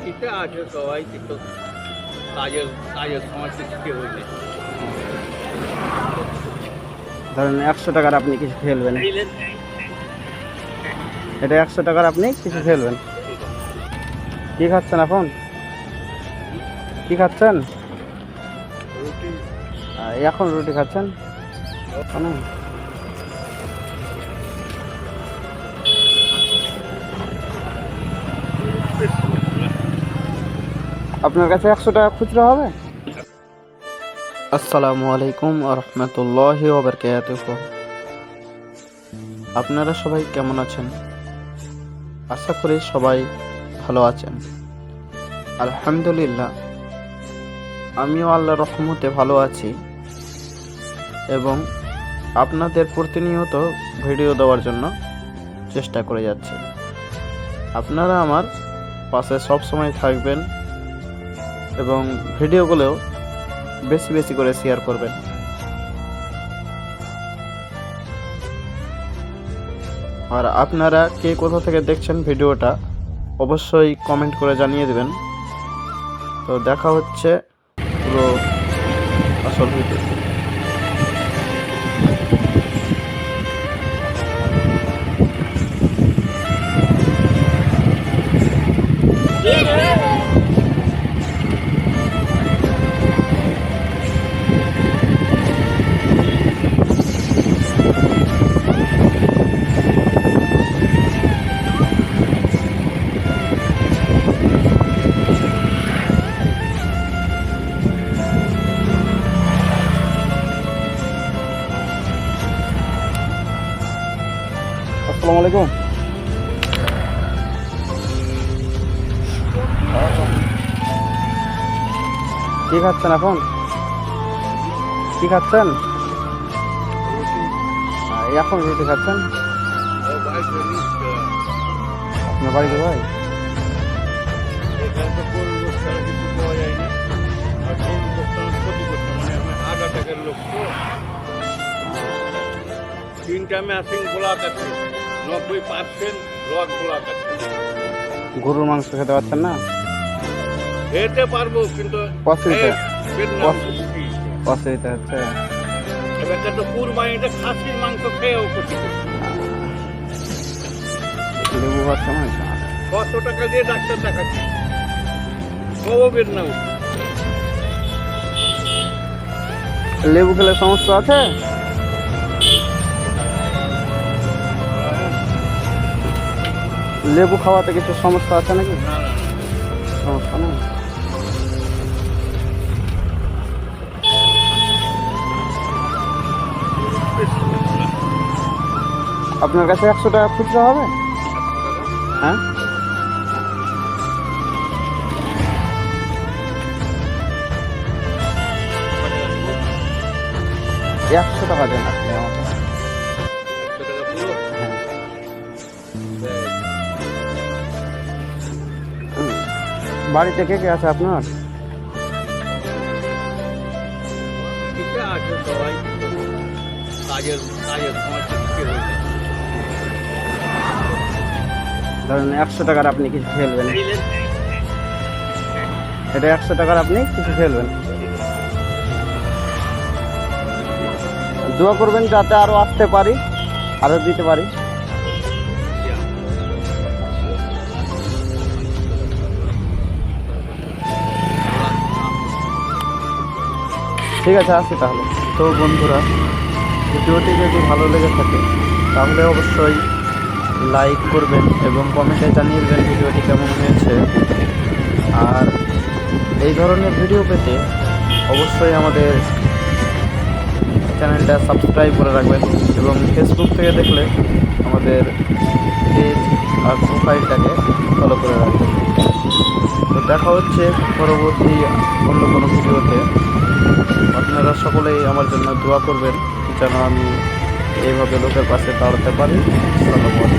বাকিতে আছে সবাই, কিন্তু কাজের কাজের সময় কিছু কেউ নেই। ধরেন 100 টাকার আপনি কিছু ফেলবেন, এইলেন, এটা 100 টাকার আপনি কিছু ফেলবেন। কি খাচ্ছেন এখন? কি খাচ্ছেন? রুটি এখন রুটি খাচ্ছেন? কেন? আপনার কাছে 100 টাকা খুচরো হবে? আসসালামু আলাইকুম ওয়া রাহমাতুল্লাহি ওয়া বারাকাতুহু। আপনারা সবাই কেমন আছেন? আশা করি সবাই ভালো আছেন। আলহামদুলিল্লাহ, আমিও আল্লাহর রহমতে ভালো আছি এবং আপনাদের প্রতিনিয়ত ভিডিও দেওয়ার জন্য চেষ্টা করে যাচ্ছি। আপনারা আমার পাশে সব সময় থাকবেন এবং ভিডিওগুলোও বেশি বেশি করে শেয়ার করবেন। আর আপনারা কে কোথা থেকে দেখছেন ভিডিওটা অবশ্যই কমেন্ট করে জানিয়ে দেবেন। তো দেখা হচ্ছে পুরো আসল ভিডিও। আসসালামু আলাইকুম। কি খাচ্ছেন এখন? কি খাচ্ছেন? এখন রুটি খাচ্ছেন? আপনার বাড়ি কোথায়? এখানে তো পরিবেশ ছাড়া কিছু পাওয়া যায় না। আর পরিবেশ ক্ষতি করতে মানে আমি হার্ট অ্যাটাকের লোক তো 3 টাইমে আসিং ব্লক আছে, 90% ব্লক ব্লক আছে। গরুর মাংস খেতে পারছেন না? খেতে পারবো কিন্তু অসুবিধা পেট না ভর্তি। অসুবিধা হচ্ছে। এবার তো কুরবানিতে খাসির মাংস খেয়েও ক্ষতি করছে। লেবু খাওয়ার সময় 600 টাকা দিয়ে ডাক্তার দেখাচ্ছি, তবু পেট না উঠছে। লেবু খেলে সমস্যা আছে? লেবু খাওয়াতে কিছু সমস্যা আছে নাকি? না না, সমস্যা নেই। আপনার কাছে 100 টাকা খুচরো হবে? হ্যাঁ, 100 টাকা দেন আপনি আমাকে। 100 টাকা পুরো। হ্যাঁ। বাড়িতে কে কে আছে আপনার? বাকিতে আছে সবাই, কিন্তু কাজের কাজের সময় কিছু কেউ নেই। ধরেন 100 টাকার আপনি কিছু ফেলবেন, এইলেন, এটা 100 টাকার আপনি কিছু ফেলবেন। দোয়া করবেন যাতে আরো আসতে পারি, আরো দিতে পারি। ঠিক আছে, আসি তাহলে। তো বন্ধুরা, ভিডিওটি যদি ভালো লেগে থাকে তাহলে অবশ্যই লাইক করবেন এবং কমেন্টে জানিয়ে দেবেন ভিডিওটি কেমন হয়েছে। আর এই ধরনের ভিডিও পেতে অবশ্যই আমাদের চ্যানেলটা সাবস্ক্রাইব করে রাখবেন এবং ফেসবুক থেকে দেখলে আমাদের পেজ আর প্রোফাইলটাকে ফলো করে রাখবেন। তো দেখা হচ্ছে পরবর্তী অন্য কোনো ভিডিওতে। আপনারা সকলেই আমার জন্য দোয়া করবেন যেন আমি এইভাবে লোকের পাশে দাঁড়াতে পারি। ধন্যবাদ।